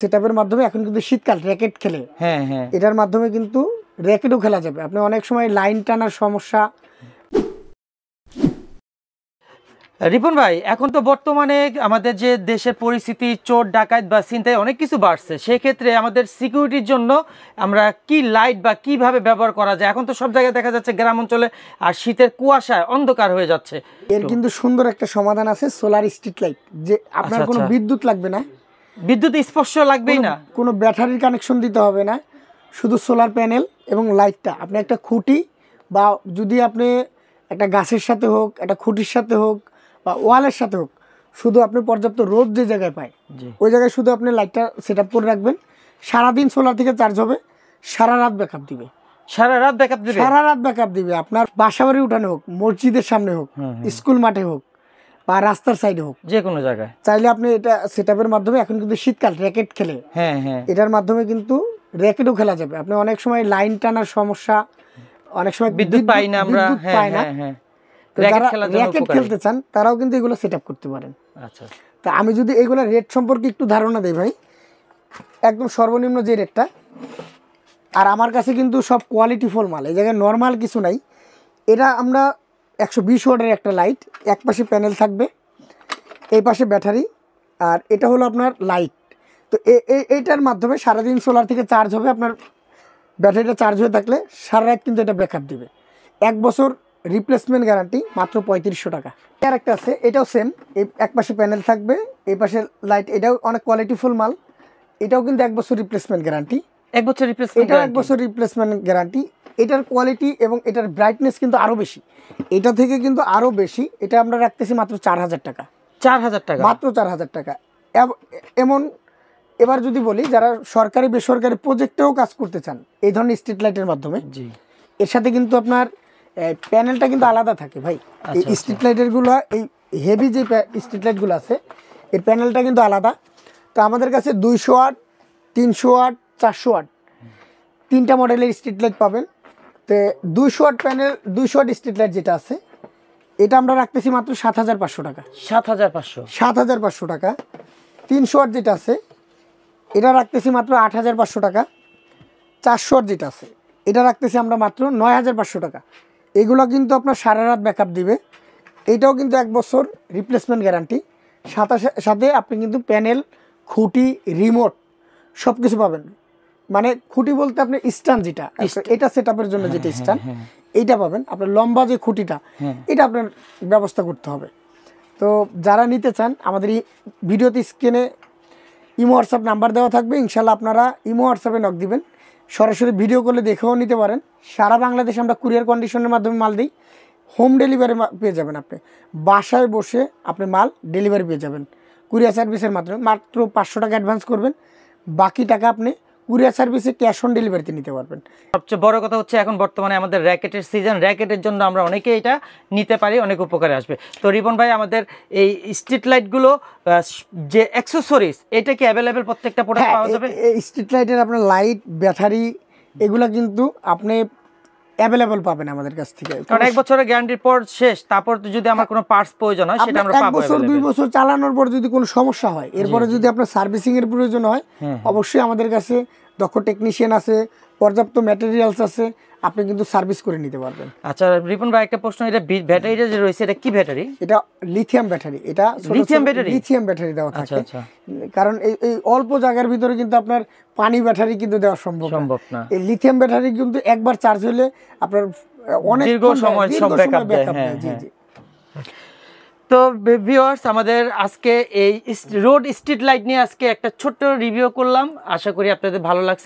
সেটআপের মাধ্যমে এখন কিন্তু শীতকাল র‍্যাকেট খেলে এটার মাধ্যমে কিন্তু র‍্যাকেটও খেলা যাবে। আপনি অনেক সময় লাইন টানার সমস্যা। রিপন ভাই, এখন তো বর্তমানে আমাদের যে দেশের পরিস্থিতি, চোর ডাকাত বা ছিনতাই অনেক কিছু বাড়ছে, সেক্ষেত্রে আমাদের সিকিউরিটির জন্য আমরা কি লাইট বা কিভাবে ব্যবহার করা যায়? এখন তো সব জায়গায় দেখা যাচ্ছে গ্রাম অঞ্চলে আর শীতের কুয়াশায় অন্ধকার হয়ে যাচ্ছে। এর কিন্তু সুন্দর একটা সমাধান আছে, সোলার স্ট্রিট লাইট। যে আপনার কোনো বিদ্যুৎ লাগবে না, বিদ্যুৎ স্পর্শ লাগবেই না, কোনো ব্যাটারির কানেকশন দিতে হবে না, শুধু সোলার প্যানেল এবং লাইটটা। আপনি একটা খুঁটি বা যদি আপনি একটা গাছের সাথে হোক, একটা খুঁটির সাথে হোক বা ওয়ালের সাথে হোক, শুধু আপনি পর্যাপ্ত রোদ যে জায়গায় পায় ওই জায়গায় শুধু আপনি লাইটটা সেট আপ করে রাখবেন। সারাদিন সোলার থেকে চার্জ হবে, সারা রাত ব্যাকআপ দিবে। সারা রাত ব্যাকআপ দিবে? সারা রাত ব্যাকআপ দিবে। আপনার বাসাবাড়ি উঠানে হোক, মসজিদের সামনে হোক, স্কুল মাঠে হোক বা রাস্তার সাইডে হোক, যে কোনো জায়গায় চাইলে আপনি এটা সেটআপের মাধ্যমে, এখন কিন্তু শীতকাল র‍্যাকেট খেলে এটার মাধ্যমে কিন্তু র‍্যাকেটও খেলা যাবে। আপনি অনেক সময় লাইন টানার সমস্যা, অনেক সময় বিদ্যুৎ পাই না আমরা, যারা র‍্যাকেট খেলতে চান তারাও কিন্তু এগুলো সেট আপ করতে পারেন। আচ্ছা, তা আমি যদি এইগুলো রেট সম্পর্কে একটু ধারণা দেই ভাই, একদম সর্বনিম্ন যে রেটটা, আর আমার কাছে কিন্তু সব কোয়ালিটি ফুল মাল, এই জায়গায় নর্মাল কিছু নাই। এটা আমরা 120 ওয়াটের একটা লাইট, এক পাশে প্যানেল থাকবে, এই পাশে ব্যাটারি, আর এটা হলো আপনার লাইট। তো এইটার মাধ্যমে সারাদিন সোলার থেকে চার্জ হবে। আপনার ব্যাটারিটা চার্জ হয়ে থাকলে সারা রাত কিন্তু এটা ব্যাকআপ দিবে। 1 বছর রিপ্লেসমেন্ট গ্যারান্টি, মাত্র 3500 টাকা। আর একটা আছে, এটাও সেম, এই এক পাশে প্যানেল থাকবে, এই পাশে লাইট, এটাও অনেক কোয়ালিটিফুল মাল। এটাও কিন্তু 1 বছর রিপ্লেসমেন্ট গ্যারান্টি। 1 বছর রিপ্লেসমেন্ট? এটাও 1 বছর রিপ্লেসমেন্ট গ্যারান্টি। এটার কোয়ালিটি এবং এটার ব্রাইটনেস কিন্তু আরও বেশি, এটা থেকে কিন্তু আরও বেশি। এটা আমরা রাখতেছি মাত্র 4000 টাকা। 4000 টাকা? মাত্র 4000 টাকা। এমন এবার যদি বলি, যারা সরকারি বেসরকারি প্রজেক্টেও কাজ করতে চান এই ধরনের স্ট্রিট লাইটের মাধ্যমে, এর সাথে কিন্তু আপনার প্যানেলটা কিন্তু আলাদা থাকে ভাই। এই স্ট্রিট লাইটেরগুলো, এই হেভি যে স্ট্রিট লাইটগুলো আছে, এর প্যানেলটা কিন্তু আলাদা। তো আমাদের কাছে 200 ওয়াট, 300 ওয়াট, 400 ওয়াট, 3টা মডেলের স্ট্রিট লাইট পাবেন। তো 200 watt panel, 200 watt street light যেটা আছে, এটা আমরা রাখতেছি মাত্র 7500 টাকা। 7500 টাকা। 300 ওয়াট যেটা আছে, এটা রাখতেছি মাত্র 8500 টাকা। 400 ওয়াট যেটা আছে, এটা রাখতেছি আমরা মাত্র 9500 টাকা। এগুলো কিন্তু আপনার সারা রাত ব্যাকআপ দিবে। এটাও কিন্তু 1 বছর রিপ্লেসমেন্ট গ্যারান্টি। সাথে আপনি কিন্তু প্যানেল, খুঁটি, রিমোট সব কিছু পাবেন। মানে খুঁটি বলতে আপনি স্ট্যান্ড, যেটা এটা সেট আপের জন্য যেটা স্ট্যান্ড, এইটা পাবেন। আপনার লম্বা যে খুঁটিটা, এটা আপনার ব্যবস্থা করতে হবে। তো যারা নিতে চান, আমাদের এই ভিডিওতে স্ক্রিনে ইমো হোয়াটসঅ্যাপ নাম্বার দেওয়া থাকবে। ইনশাল্লাহ আপনারা ইমো হোয়াটসঅ্যাপে নক দিবেন, সরাসরি ভিডিও করলে দেখেও নিতে পারেন। সারা বাংলাদেশে আমরা কুরিয়ার কন্ডিশনের মাধ্যমে মাল দিই। হোম ডেলিভারি পেয়ে যাবেন, আপনি বাসায় বসে আপনি মাল ডেলিভারি পেয়ে যাবেন কুরিয়ার সার্ভিসের মাধ্যমে। মাত্র 500 টাকা অ্যাডভান্স করবেন, বাকি টাকা আপনি কুরিয়ার সার্ভিসে ক্যাশ অন ডেলিভারিতে নিতে পারবেন। সবচেয়ে বড় কথা হচ্ছে, এখন বর্তমানে আমাদের র‍্যাকেটের সিজন, র‍্যাকেটের জন্য আমরা অনেকে এটা নিতে পারি, অনেক উপকারে আসবে। তো রিপন ভাই, আমাদের এই স্ট্রিট লাইটগুলো যে অ্যাকসেসরিজ, এটা কি অ্যাভেলেবেল প্রত্যেকটা প্রোডাক্ট পাওয়া যাবে? এই স্ট্রিট লাইটের আপনার লাইট, ব্যাটারি, এগুলো কিন্তু আপনি অ্যাভেলেবল পাবেন আমাদের কাছ থেকে। কারণ 1 বছরের গ্যারান্টির পর শেষ, তারপর যদি আমার কোনো পার্টস প্রয়োজন হয়, সেটা আমরা পাবো। 1 বছর 2 বছর চালানোর পর যদি কোনো সমস্যা হয়, এরপরে যদি আপনার সার্ভিসিং এর প্রয়োজন হয়, অবশ্যই আমাদের কাছে দক্ষ টেকনিশিয়ান আছে, পর্যাপ্ত ম্যাটেরিয়ালস আছে, আপনি কিন্তু সার্ভিস করে নিতে পারবেন। আচ্ছা রিপন ভাই, একটা প্রশ্ন, এটা ব্যাটারিটা যে রয়েছে, এটা কি ব্যাটারি? এটা লিথিয়াম ব্যাটারি। এটা লিথিয়াম ব্যাটারি দেওয়া থাকে। কারণ এই অল্প জায়গার ভিতরে কিন্তু আপনার পানি ব্যাটারি কিন্তু দেওয়া সম্ভব না। এই লিথিয়াম ব্যাটারি কিন্তু একবার চার্জ হলে আপনার অনেক দীর্ঘ সময় ব্যাকআপ দেয়। তো ভিউয়ার্স, আমাদের আজকে এই রোড স্ট্রিট লাইট নিয়ে আজকে একটা ছোট্ট রিভিউ করলাম। আশা করি আপনাদের ভালো লাগছে।